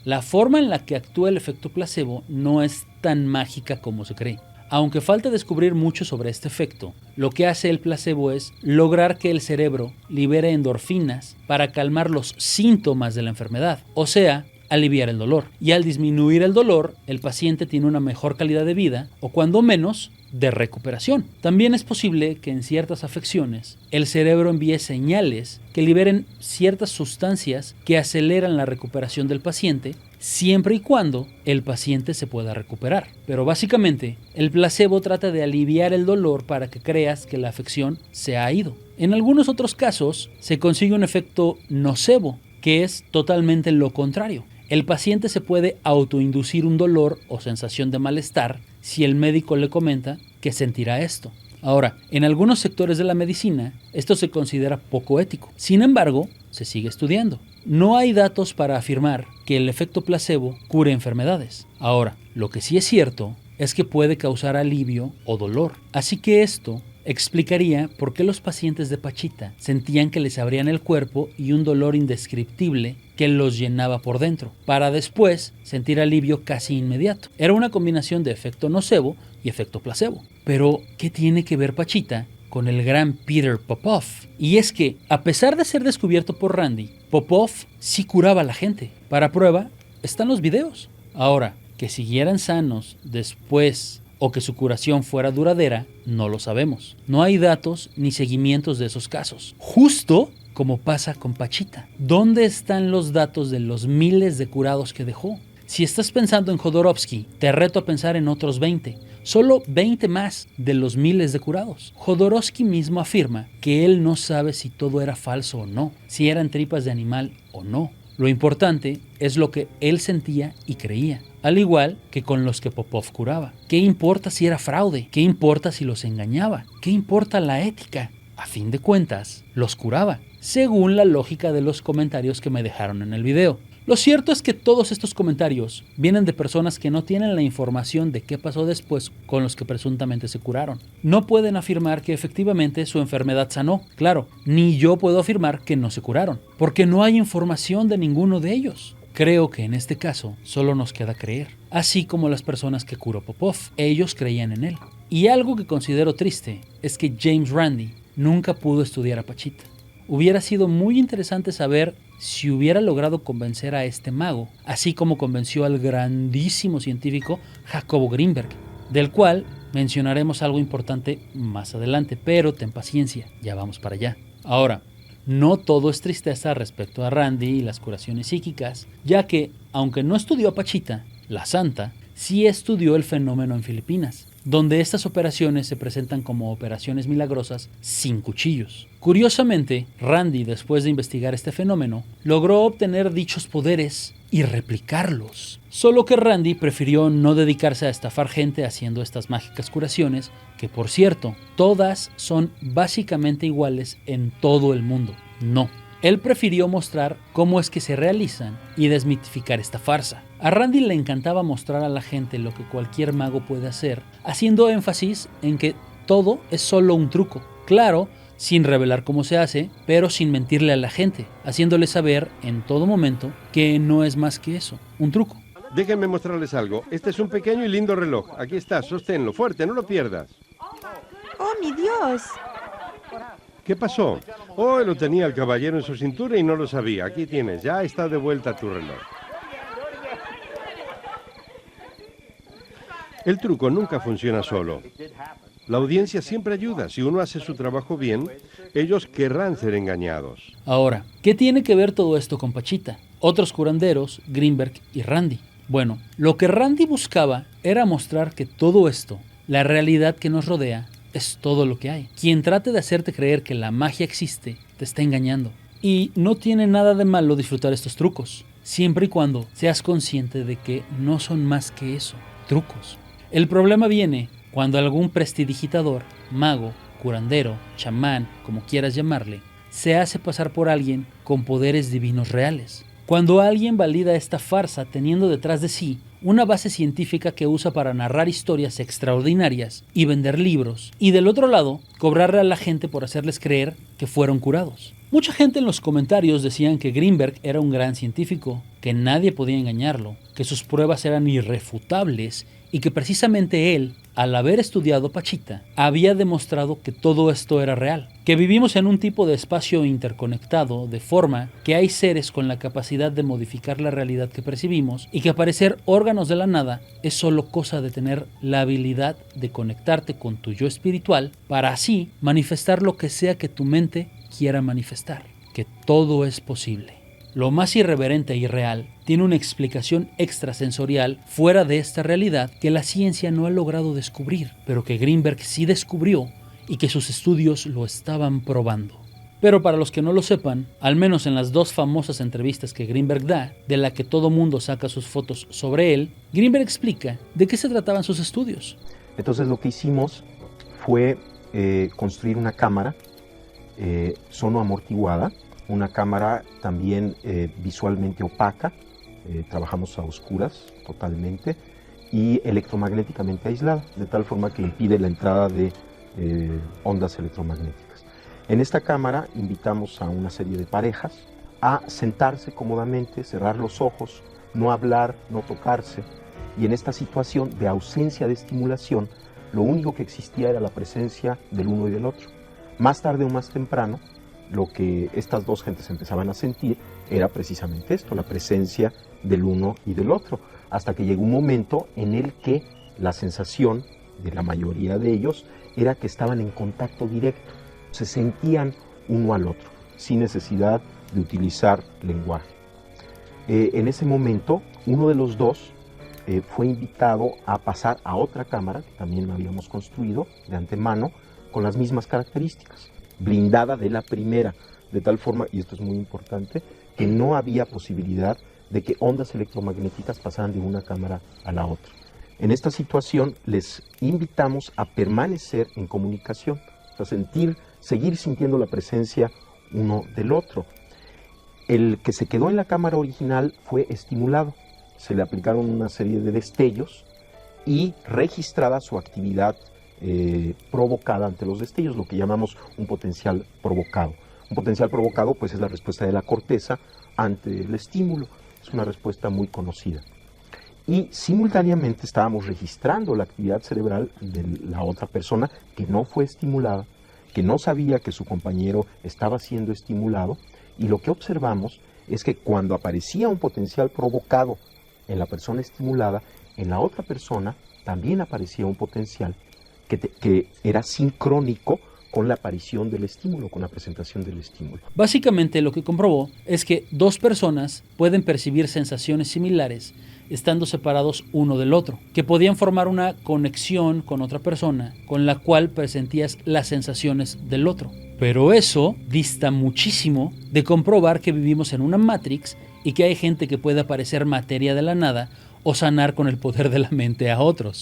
la forma en la que actúa el efecto placebo no es tan mágica como se cree. Aunque falta descubrir mucho sobre este efecto, lo que hace el placebo es lograr que el cerebro libere endorfinas para calmar los síntomas de la enfermedad, o sea, aliviar el dolor. Y al disminuir el dolor, el paciente tiene una mejor calidad de vida, o cuando menos, de recuperación. También es posible que en ciertas afecciones el cerebro envíe señales que liberen ciertas sustancias que aceleran la recuperación del paciente, siempre y cuando el paciente se pueda recuperar. Pero básicamente, el placebo trata de aliviar el dolor para que creas que la afección se ha ido. En algunos otros casos, se consigue un efecto nocebo, que es totalmente lo contrario. El paciente se puede autoinducir un dolor o sensación de malestar si el médico le comenta que sentirá esto. Ahora, en algunos sectores de la medicina, esto se considera poco ético. Sin embargo, se sigue estudiando. No hay datos para afirmar que el efecto placebo cure enfermedades. Ahora, lo que sí es cierto es que puede causar alivio o dolor. Así que esto explicaría por qué los pacientes de Pachita sentían que les abrían el cuerpo y un dolor indescriptible que los llenaba por dentro, para después sentir alivio casi inmediato. Era una combinación de efecto nocebo y efecto placebo. Pero, ¿qué tiene que ver Pachita con el gran Peter Popov? Y es que, a pesar de ser descubierto por Randy, Popov sí curaba a la gente. Para prueba, están los videos. Ahora, que siguieran sanos después o que su curación fuera duradera, no lo sabemos. No hay datos ni seguimientos de esos casos. Justo como pasa con Pachita. ¿Dónde están los datos de los miles de curados que dejó? Si estás pensando en Jodorowsky, te reto a pensar en otros 20. Solo 20 más de los miles de curados. Jodorowsky mismo afirma que él no sabe si todo era falso o no, si eran tripas de animal o no. Lo importante es lo que él sentía y creía, al igual que con los que Popov curaba. ¿Qué importa si era fraude? ¿Qué importa si los engañaba? ¿Qué importa la ética? A fin de cuentas, los curaba, según la lógica de los comentarios que me dejaron en el video. Lo cierto es que todos estos comentarios vienen de personas que no tienen la información de qué pasó después con los que presuntamente se curaron. No pueden afirmar que efectivamente su enfermedad sanó, claro, ni yo puedo afirmar que no se curaron, porque no hay información de ninguno de ellos. Creo que en este caso solo nos queda creer, así como las personas que curó Popov, ellos creían en él. Y algo que considero triste es que James Randi nunca pudo estudiar a Pachita. Hubiera sido muy interesante saber si hubiera logrado convencer a este mago, así como convenció al grandísimo científico Jacobo Grinberg, del cual mencionaremos algo importante más adelante, pero ten paciencia, ya vamos para allá. Ahora, no todo es tristeza respecto a Randy y las curaciones psíquicas, ya que, aunque no estudió a Pachita, la santa, sí estudió el fenómeno en Filipinas, donde estas operaciones se presentan como operaciones milagrosas sin cuchillos. Curiosamente, Randy, después de investigar este fenómeno, logró obtener dichos poderes y replicarlos. Solo que Randy prefirió no dedicarse a estafar gente haciendo estas mágicas curaciones, que por cierto, todas son básicamente iguales en todo el mundo. No. Él prefirió mostrar cómo es que se realizan y desmitificar esta farsa. A Randy le encantaba mostrar a la gente lo que cualquier mago puede hacer, haciendo énfasis en que todo es solo un truco. Claro, sin revelar cómo se hace, pero sin mentirle a la gente, haciéndole saber en todo momento que no es más que eso, un truco. Déjenme mostrarles algo. Este es un pequeño y lindo reloj. Aquí está, sosténlo fuerte, no lo pierdas. ¡Oh, mi Dios! ¿Qué pasó? Oh, lo tenía el caballero en su cintura y no lo sabía. Aquí tienes, ya está de vuelta tu reloj. El truco nunca funciona solo. La audiencia siempre ayuda. Si uno hace su trabajo bien, ellos querrán ser engañados. Ahora, ¿qué tiene que ver todo esto con Pachita? Otros curanderos, Grinberg y Randy. Bueno, lo que Randy buscaba era mostrar que todo esto, la realidad que nos rodea, es todo lo que hay. Quien trate de hacerte creer que la magia existe, te está engañando. Y no tiene nada de malo disfrutar estos trucos, siempre y cuando seas consciente de que no son más que eso, trucos. El problema viene cuando algún prestidigitador, mago, curandero, chamán, como quieras llamarle, se hace pasar por alguien con poderes divinos reales. Cuando alguien valida esta farsa teniendo detrás de sí una base científica que usa para narrar historias extraordinarias y vender libros, y del otro lado, cobrarle a la gente por hacerles creer que fueron curados. Mucha gente en los comentarios decían que Greenberg era un gran científico, que nadie podía engañarlo, que sus pruebas eran irrefutables y que precisamente él, al haber estudiado Pachita, había demostrado que todo esto era real, que vivimos en un tipo de espacio interconectado, de forma que hay seres con la capacidad de modificar la realidad que percibimos y que aparecer órganos de la nada es solo cosa de tener la habilidad de conectarte con tu yo espiritual para así manifestar lo que sea que tu mente quiera manifestar, que todo es posible. Lo más irreverente e irreal tiene una explicación extrasensorial fuera de esta realidad que la ciencia no ha logrado descubrir, pero que Greenberg sí descubrió y que sus estudios lo estaban probando. Pero para los que no lo sepan, al menos en las dos famosas entrevistas que Greenberg da, de la que todo mundo saca sus fotos sobre él, Greenberg explica de qué se trataban sus estudios. Entonces lo que hicimos fue construir una cámara sonoamortiguada, una cámara también visualmente opaca, trabajamos a oscuras totalmente, y electromagnéticamente aislada, de tal forma que impide la entrada de ondas electromagnéticas. En esta cámara invitamos a una serie de parejas a sentarse cómodamente, cerrar los ojos, no hablar, no tocarse, y en esta situación de ausencia de estimulación, lo único que existía era la presencia del uno y del otro. Más tarde o más temprano, lo que estas dos gentes empezaban a sentir era precisamente esto, la presencia del uno y del otro, hasta que llegó un momento en el que la sensación de la mayoría de ellos era que estaban en contacto directo, se sentían uno al otro, sin necesidad de utilizar lenguaje. En ese momento, uno de los dos fue invitado a pasar a otra cámara, que también habíamos construido de antemano, con las mismas características, blindada de la primera, de tal forma, y esto es muy importante, que no había posibilidad de que ondas electromagnéticas pasaran de una cámara a la otra. En esta situación les invitamos a permanecer en comunicación, a seguir sintiendo la presencia uno del otro. El que se quedó en la cámara original fue estimulado, se le aplicaron una serie de destellos y registrada su actividad provocada ante los destellos, lo que llamamos un potencial provocado. Un potencial provocado pues es la respuesta de la corteza ante el estímulo, es una respuesta muy conocida. Y simultáneamente estábamos registrando la actividad cerebral de la otra persona que no fue estimulada, que no sabía que su compañero estaba siendo estimulado, y lo que observamos es que cuando aparecía un potencial provocado en la persona estimulada, en la otra persona también aparecía un potencial que era sincrónico con la aparición del estímulo, con la presentación del estímulo. Básicamente lo que comprobó es que dos personas pueden percibir sensaciones similares estando separados uno del otro, que podían formar una conexión con otra persona con la cual presentías las sensaciones del otro. Pero eso dista muchísimo de comprobar que vivimos en una Matrix y que hay gente que puede aparecer materia de la nada o sanar con el poder de la mente a otros.